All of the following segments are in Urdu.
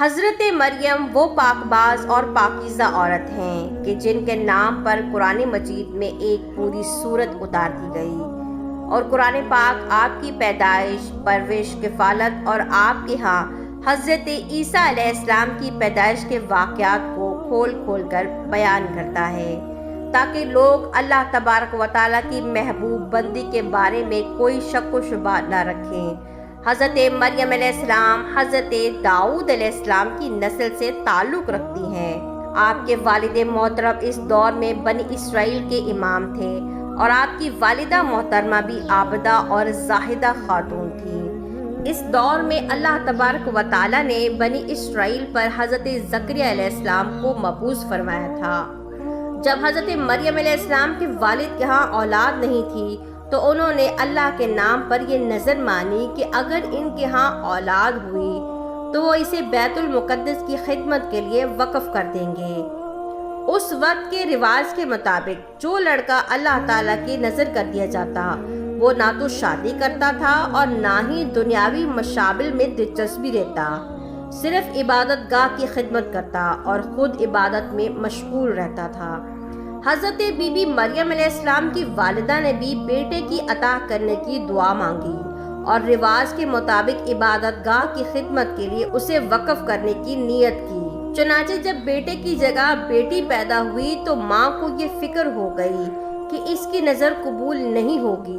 حضرت مریم وہ پاک باز اور پاکیزہ عورت ہیں کہ جن کے نام پر قرآن مجید میں ایک پوری سورت اتار دی گئی، اور قرآن پاک آپ کی پیدائش، پرورش، کفالت اور آپ کے ہاں حضرت عیسیٰ علیہ السلام کی پیدائش کے واقعات کو کھول کھول کر بیان کرتا ہے، تاکہ لوگ اللہ تبارک و تعالیٰ کی محبوب بندی کے بارے میں کوئی شک و شبہ نہ رکھیں۔ حضرت مریم علیہ السلام حضرت داؤد علیہ السلام کی نسل سے تعلق رکھتی ہیں۔ آپ کے والد محترم اس دور میں بنی اسرائیل کے امام تھے، اور آپ کی والدہ محترمہ بھی عابدہ اور زاہدہ خاتون تھی۔ اس دور میں اللہ تبارک و تعالیٰ نے بنی اسرائیل پر حضرت زکریا علیہ السلام کو مبعوث فرمایا تھا۔ جب حضرت مریم علیہ السلام کے والد کے ہاں اولاد نہیں تھی تو انہوں نے اللہ کے نام پر یہ نظر مانی کہ اگر ان کے ہاں اولاد ہوئی تو وہ اسے بیت المقدس کی خدمت کے لیے وقف کر دیں گے۔ اس وقت کے رواج کے مطابق جو لڑکا اللہ تعالیٰ کی نظر کر دیا جاتا وہ نہ تو شادی کرتا تھا اور نہ ہی دنیاوی مشاغل میں دلچسپی لیتا، صرف عبادت گاہ کی خدمت کرتا اور خود عبادت میں مشغول رہتا تھا۔ حضرت بی بی مریم علیہ السلام کی والدہ نے بھی بیٹے کی عطا کرنے کی دعا مانگی اور رواج کے مطابق عبادت گاہ کی خدمت کے لیے اسے وقف کرنے کی نیت کی۔ چنانچہ جب بیٹے کی جگہ بیٹی پیدا ہوئی تو ماں کو یہ فکر ہو گئی کہ اس کی نظر قبول نہیں ہوگی،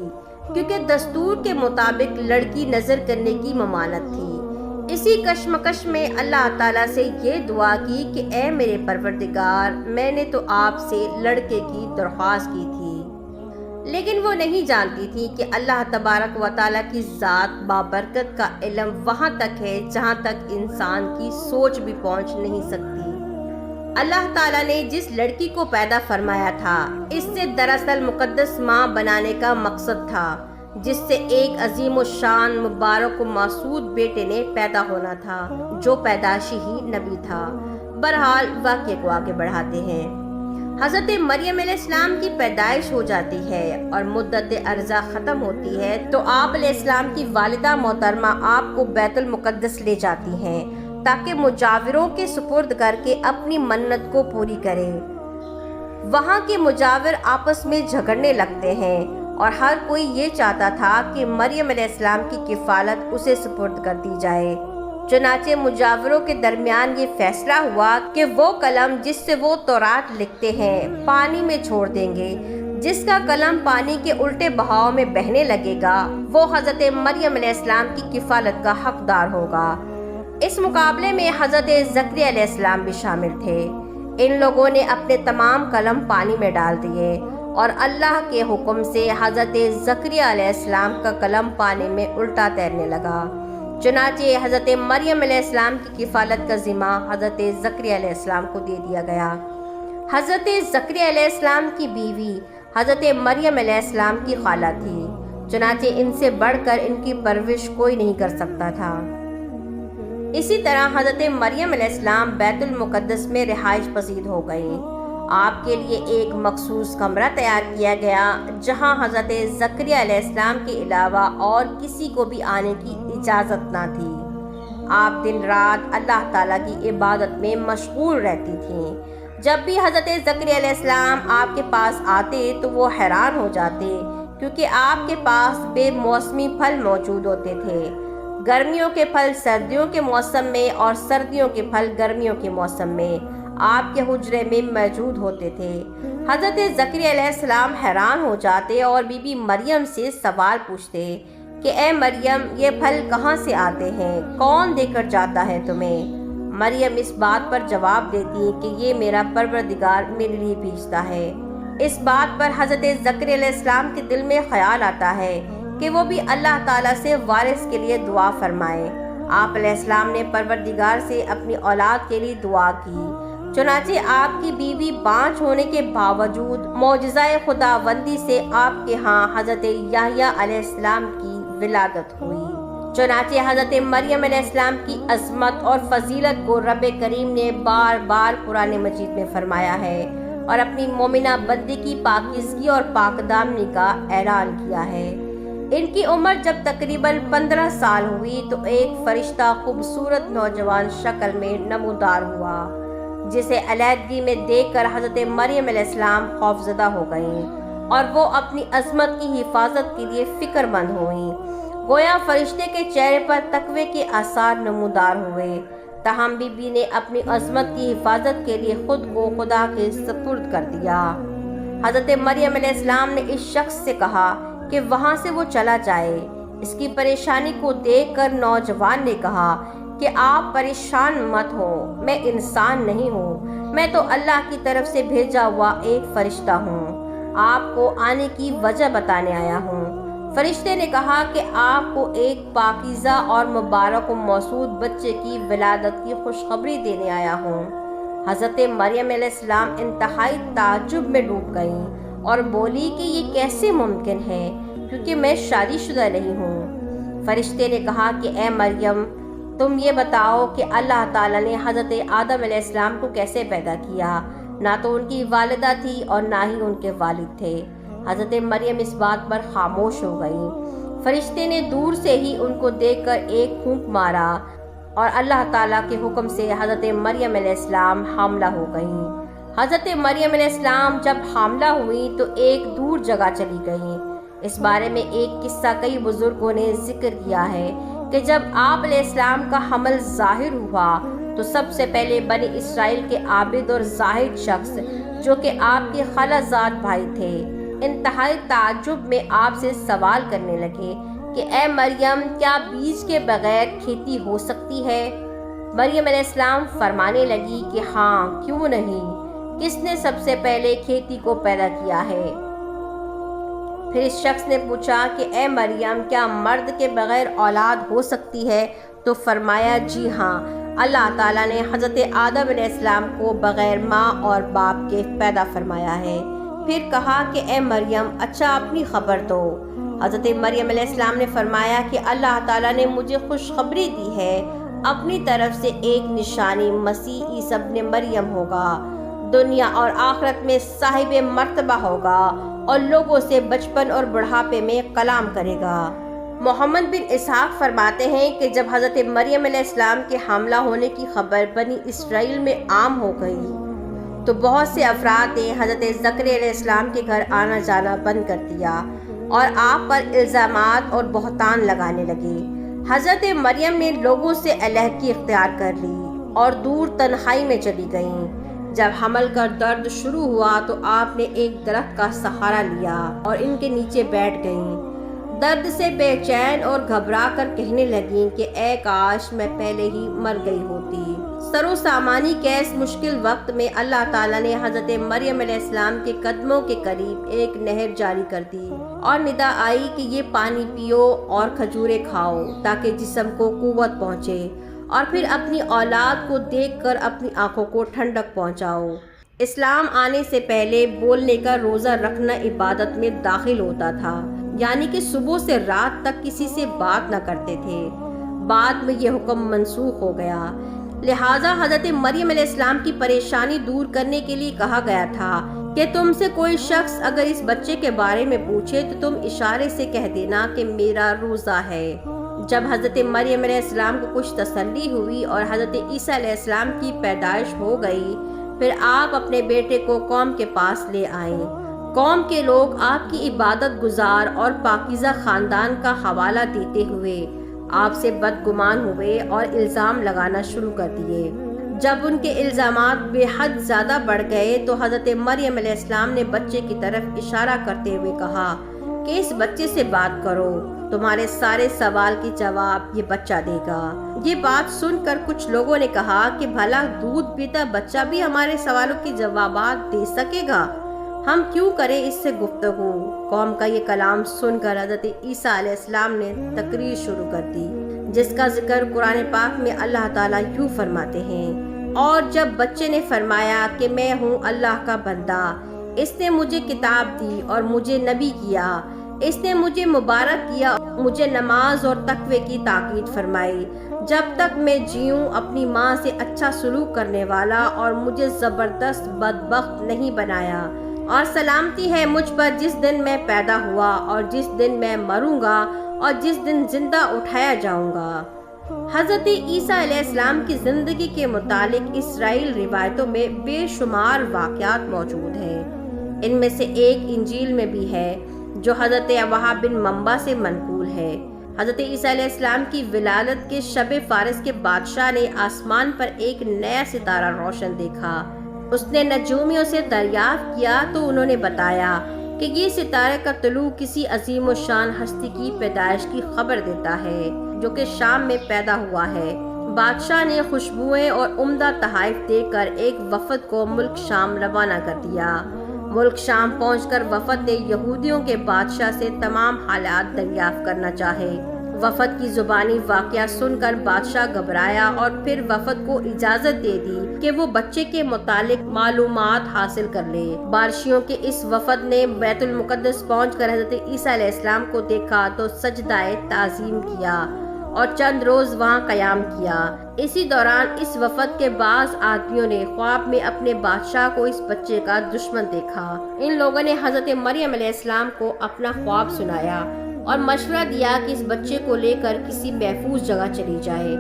کیونکہ دستور کے مطابق لڑکی نظر کرنے کی ممانعت تھی۔ اسی کشمکش میں اللہ تعالیٰ سے یہ دعا کی کہ اے میرے پروردگار، میں نے تو آپ سے لڑکے کی درخواست کی تھی، لیکن وہ نہیں جانتی تھی کہ اللہ تبارک و تعالیٰ کی ذات بابرکت کا علم وہاں تک ہے جہاں تک انسان کی سوچ بھی پہنچ نہیں سکتی۔ اللہ تعالیٰ نے جس لڑکی کو پیدا فرمایا تھا اس سے دراصل مقدس ماں بنانے کا مقصد تھا، جس سے ایک عظیم الشان مبارک و معصوم بیٹے نے پیدا ہونا تھا جو پیدائشی ہی نبی تھا۔ بہرحال واقعے کو آگے بڑھاتے ہیں۔ حضرت مریم علیہ السلام کی پیدائش ہو جاتی ہے اور مدت عرضہ ختم ہوتی ہے تو آپ علیہ السلام کی والدہ محترمہ آپ کو بیت المقدس لے جاتی ہیں تاکہ مجاوروں کے سپرد کر کے اپنی منت کو پوری کریں۔ وہاں کے مجاور آپس میں جھگڑنے لگتے ہیں اور ہر کوئی یہ چاہتا تھا کہ مریم علیہ السلام کی کفالت اسے سپرد کر دی جائے۔ چنانچہ مجاوروں کے درمیان یہ فیصلہ ہوا کہ وہ قلم جس سے وہ تورات لکھتے ہیں پانی میں چھوڑ دیں گے، جس کا قلم پانی کے الٹے بہاؤ میں بہنے لگے گا وہ حضرت مریم علیہ السلام کی کفالت کا حقدار ہوگا۔ اس مقابلے میں حضرت زکریا علیہ السلام بھی شامل تھے۔ ان لوگوں نے اپنے تمام قلم پانی میں ڈال دیے اور اللہ کے حکم سے حضرت زکریا علیہ السلام کا قلم پانی میں الٹا تیرنے لگا۔ چنانچہ حضرت مریم علیہ السلام کی کفالت کا ذمہ حضرت زکریا علیہ السلام کو دے دیا گیا۔ حضرت زکریا علیہ السلام کی بیوی حضرت مریم علیہ السلام کی خالہ تھی، چنانچہ ان سے بڑھ کر ان کی پرورش کوئی نہیں کر سکتا تھا۔ اسی طرح حضرت مریم علیہ السلام بیت المقدس میں رہائش پذیر ہو گئیں۔ آپ کے لیے ایک مخصوص کمرہ تیار کیا گیا جہاں حضرت زکریا علیہ السلام کے علاوہ اور کسی کو بھی آنے کی اجازت نہ تھی۔ آپ دن رات اللہ تعالیٰ کی عبادت میں مشغول رہتی تھیں۔ جب بھی حضرت زکریا علیہ السلام آپ کے پاس آتے تو وہ حیران ہو جاتے، کیونکہ آپ کے پاس بے موسمی پھل موجود ہوتے تھے۔ گرمیوں کے پھل سردیوں کے موسم میں اور سردیوں کے پھل گرمیوں کے موسم میں آپ کے حجرے میں موجود ہوتے تھے۔ حضرت زکریا علیہ السلام حیران ہو جاتے اور بی بی مریم سے سوال پوچھتے کہ اے مریم، یہ پھل کہاں سے آتے ہیں؟ کون دے کر جاتا ہے تمہیں؟ مریم اس بات پر جواب دیتی کہ یہ میرا پروردگار میرے لیے بھیجتا ہے۔ اس بات پر حضرت زکریا علیہ السلام کے دل میں خیال آتا ہے کہ وہ بھی اللہ تعالیٰ سے وارث کے لیے دعا فرمائے۔ آپ علیہ السلام نے پروردگار سے اپنی اولاد کے لیے دعا کی۔ چنانچہ آپ کی بیوی بانجھ ہونے کے باوجود معجزہ خداوندی سے آپ کے ہاں حضرت یحییٰ علیہ السلام کی ولادت ہوئی۔ چنانچہ حضرت مریم علیہ السلام کی عظمت اور فضیلت کو رب کریم نے بار بار قرآن مجید میں فرمایا ہے اور اپنی مومنہ بندی کی پاکیزگی اور پاک دامنی کا اعلان کیا ہے۔ ان کی عمر جب تقریباً 15 سال ہوئی تو ایک فرشتہ خوبصورت نوجوان شکل میں نمودار ہوا، جسے علیحدگی میں دیکھ کر حضرت مریم علیہ السلام خوفزدہ ہو گئیں اور وہ اپنی عظمت کی حفاظت کے لیے فکر مند ہوئیں۔ گویا فرشتے کے چہرے پر تقوی کے آثار نمودار ہوئے، تاہم بی بی نے اپنی عظمت کی حفاظت کے لیے خود کو خدا کے سپرد کر دیا۔ حضرت مریم علیہ السلام نے اس شخص سے کہا کہ وہاں سے وہ چلا جائے۔ اس کی پریشانی کو دیکھ کر نوجوان نے کہا کہ آپ پریشان مت ہو، میں انسان نہیں ہوں، میں تو اللہ کی طرف سے بھیجا ہوا ایک فرشتہ ہوں، آپ کو آنے کی وجہ بتانے آیا ہوں۔ فرشتے نے کہا کہ آپ کو ایک پاکیزہ اور مبارک و موصود بچے کی ولادت کی خوشخبری دینے آیا ہوں۔ حضرت مریم علیہ السلام انتہائی تعجب میں ڈوب گئیں اور بولی کہ یہ کیسے ممکن ہے، کیونکہ میں شادی شدہ نہیں ہوں۔ فرشتے نے کہا کہ اے مریم، تم یہ بتاؤ کہ اللہ تعالیٰ نے حضرت آدم علیہ السلام کو کیسے پیدا کیا؟ نہ تو ان کی والدہ تھی اور نہ ہی ان کے والد تھے۔ حضرت مریم اس بات پر خاموش ہو گئیں۔ فرشتے نے دور سے ہی ان کو دیکھ کر ایک پھونک مارا اور اللہ تعالیٰ کے حکم سے حضرت مریم علیہ السلام حاملہ ہو گئیں۔ حضرت مریم علیہ السلام جب حاملہ ہوئیں تو ایک دور جگہ چلی گئیں۔ اس بارے میں ایک قصہ کئی بزرگوں نے ذکر کیا ہے کہ جب آپ علیہ السلام کا حمل ظاہر ہوا تو سب سے پہلے بنی اسرائیل کے عابد اور زاہد شخص جو کہ آپ کے خالہ زاد بھائی تھے، انتہائی تعجب میں آپ سے سوال کرنے لگے کہ اے مریم، کیا بیج کے بغیر کھیتی ہو سکتی ہے؟ مریم علیہ السلام فرمانے لگی کہ ہاں، کیوں نہیں، کس نے سب سے پہلے کھیتی کو پیدا کیا ہے؟ پھر اس شخص نے پوچھا کہ اے مریم، کیا مرد کے بغیر اولاد ہو سکتی ہے؟ تو فرمایا جی ہاں، اللہ تعالیٰ نے حضرت آدم علیہ السلام کو بغیر ماں اور باپ کے پیدا فرمایا ہے۔ پھر کہا کہ اے مریم، اچھا اپنی خبر دو۔ حضرت مریم علیہ السلام نے فرمایا کہ اللہ تعالیٰ نے مجھے خوشخبری دی ہے، اپنی طرف سے ایک نشانی مسیح عیسی ابن مریم ہوگا، دنیا اور آخرت میں صاحب مرتبہ ہوگا اور لوگوں سے بچپن اور بڑھاپے میں کلام کرے گا۔ محمد بن اسحاق فرماتے ہیں کہ جب حضرت مریم علیہ السلام کے حاملہ ہونے کی خبر بنی اسرائیل میں عام ہو گئی تو بہت سے افراد نے حضرت زکریا علیہ السلام کے گھر آنا جانا بند کر دیا اور آپ پر الزامات اور بہتان لگانے لگے۔ حضرت مریم نے لوگوں سے علیحدگی اختیار کر لی اور دور تنہائی میں چلی گئیں۔ جب حمل کا درد شروع ہوا تو آپ نے ایک درخت کا سہارا لیا اور ان کے نیچے بیٹھ گئیں۔ درد سے بے چین اور گھبرا کر کہنے لگیں کہ اے کاش میں پہلے ہی مر گئی ہوتی۔ سر و سامانی کے اس مشکل وقت میں اللہ تعالیٰ نے حضرت مریم علیہ السلام کے قدموں کے قریب ایک نہر جاری کر دی اور ندا آئی کہ یہ پانی پیو اور کھجوریں کھاؤ تاکہ جسم کو قوت پہنچے، اور پھر اپنی اولاد کو دیکھ کر اپنی آنکھوں کو ٹھنڈک پہنچاؤ۔ اسلام آنے سے پہلے بولنے کا روزہ رکھنا عبادت میں داخل ہوتا تھا، یعنی کہ صبح سے رات تک کسی سے بات نہ کرتے تھے۔ بعد میں یہ حکم منسوخ ہو گیا، لہٰذا حضرت مریم علیہ السلام کی پریشانی دور کرنے کے لیے کہا گیا تھا کہ تم سے کوئی شخص اگر اس بچے کے بارے میں پوچھے تو تم اشارے سے کہہ دینا کہ میرا روزہ ہے۔ جب حضرت مریم علیہ السلام کو کچھ تسلی ہوئی اور حضرت عیسیٰ علیہ السلام کی پیدائش ہو گئی، پھر آپ اپنے بیٹے کو قوم کے پاس لے آئیں۔ قوم کے لوگ آپ کی عبادت گزار اور پاکیزہ خاندان کا حوالہ دیتے ہوئے آپ سے بدگمان ہوئے اور الزام لگانا شروع کر دیے۔ جب ان کے الزامات بے حد زیادہ بڑھ گئے تو حضرت مریم علیہ السلام نے بچے کی طرف اشارہ کرتے ہوئے کہا کہ اس بچے سے بات کرو، تمہارے سارے سوال کے جواب یہ بچہ دے گا۔ یہ بات سن کر کچھ لوگوں نے کہا کہ بھلا دودھ پیتا بچہ بھی ہمارے سوالوں کے جوابات دے سکے گا، ہم کیوں کریں اس سے گفتگو؟ قوم کا یہ کلام سن کر حضرت عیسیٰ علیہ السلام نے تقریر شروع کر دی، جس کا ذکر قرآن پاک میں اللہ تعالیٰ یوں فرماتے ہیں، اور جب بچے نے فرمایا کہ میں ہوں اللہ کا بندہ، اس نے مجھے کتاب دی اور مجھے نبی کیا، اس نے مجھے مبارک کیا، مجھے نماز اور تقوی کی تاکید فرمائی، جب تک میں جیوں اپنی ماں سے اچھا سلوک کرنے والا، اور مجھے زبردست بدبخت نہیں بنایا، اور سلامتی ہے مجھ پر جس دن میں پیدا ہوا اور جس دن میں مروں گا اور جس دن زندہ اٹھایا جاؤں گا۔ حضرت عیسیٰ علیہ السلام کی زندگی کے متعلق اسرائیل روایتوں میں بے شمار واقعات موجود ہیں۔ ان میں سے ایک انجیل میں بھی ہے جو حضرت وہاب بن منبع سے منقول ہے۔ حضرت عیسیٰ علیہ السلام کی ولادت کے شب فارس کے بادشاہ نے آسمان پر ایک نیا ستارہ روشن دیکھا۔ اس نے نجومیوں سے دریافت کیا تو انہوں نے بتایا کہ یہ ستارے کا طلوع کسی عظیم و شان ہستی کی پیدائش کی خبر دیتا ہے جو کہ شام میں پیدا ہوا ہے۔ بادشاہ نے خوشبوئیں اور عمدہ تحائف دے کر ایک وفد کو ملک شام روانہ کر دیا۔ ملک شام پہنچ کر وفد نے یہودیوں کے بادشاہ سے تمام حالات دریافت کرنا چاہے۔ وفد کی زبانی واقعہ سن کر بادشاہ گھبرایا اور پھر وفد کو اجازت دے دی کہ وہ بچے کے متعلق معلومات حاصل کر لے۔ بارشیوں کے اس وفد نے بیت المقدس پہنچ کر حضرت عیسیٰ علیہ السلام کو دیکھا تو سجدہ تعظیم کیا اور چند روز وہاں قیام کیا۔ اسی دوران اس وفد کے بعض آدمیوں نے خواب میں اپنے بادشاہ کو اس بچے کا دشمن دیکھا۔ ان لوگوں نے حضرت مریم علیہ السلام کو اپنا خواب سنایا اور مشورہ دیا کہ اس بچے کو لے کر کسی محفوظ جگہ چلی جائے۔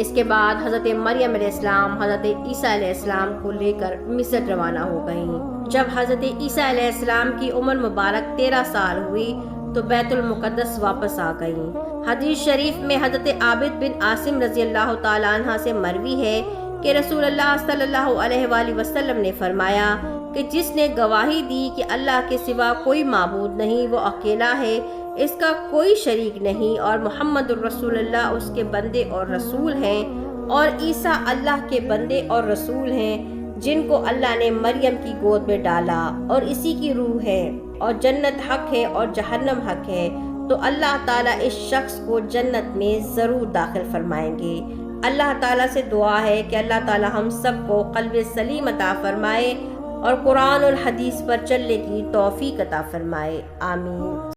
اس کے بعد حضرت مریم علیہ السلام حضرت عیسیٰ علیہ السلام کو لے کر مصر روانہ ہو گئیں۔ جب حضرت عیسیٰ علیہ السلام کی عمر مبارک 13 سال ہوئی تو بیت المقدس واپس آ گئیں۔ حدیث شریف میں حضرت عابد بن عاصم رضی اللہ تعالیٰ عنہ سے مروی ہے کہ رسول اللہ صلی اللہ علیہ وآلہ وسلم نے فرمایا کہ جس نے گواہی دی کہ اللہ کے سوا کوئی معبود نہیں، وہ اکیلا ہے، اس کا کوئی شریک نہیں، اور محمد الرسول اللہ اس کے بندے اور رسول ہیں، اور عیسیٰ اللہ کے بندے اور رسول ہیں جن کو اللہ نے مریم کی گود میں ڈالا اور اسی کی روح ہے، اور جنت حق ہے اور جہنم حق ہے، تو اللہ تعالیٰ اس شخص کو جنت میں ضرور داخل فرمائیں گے۔ اللہ تعالیٰ سے دعا ہے کہ اللہ تعالیٰ ہم سب کو قلب سلیم عطا فرمائے اور قرآن اور حدیث پر چلنے کی توفیق عطا فرمائے، آمین۔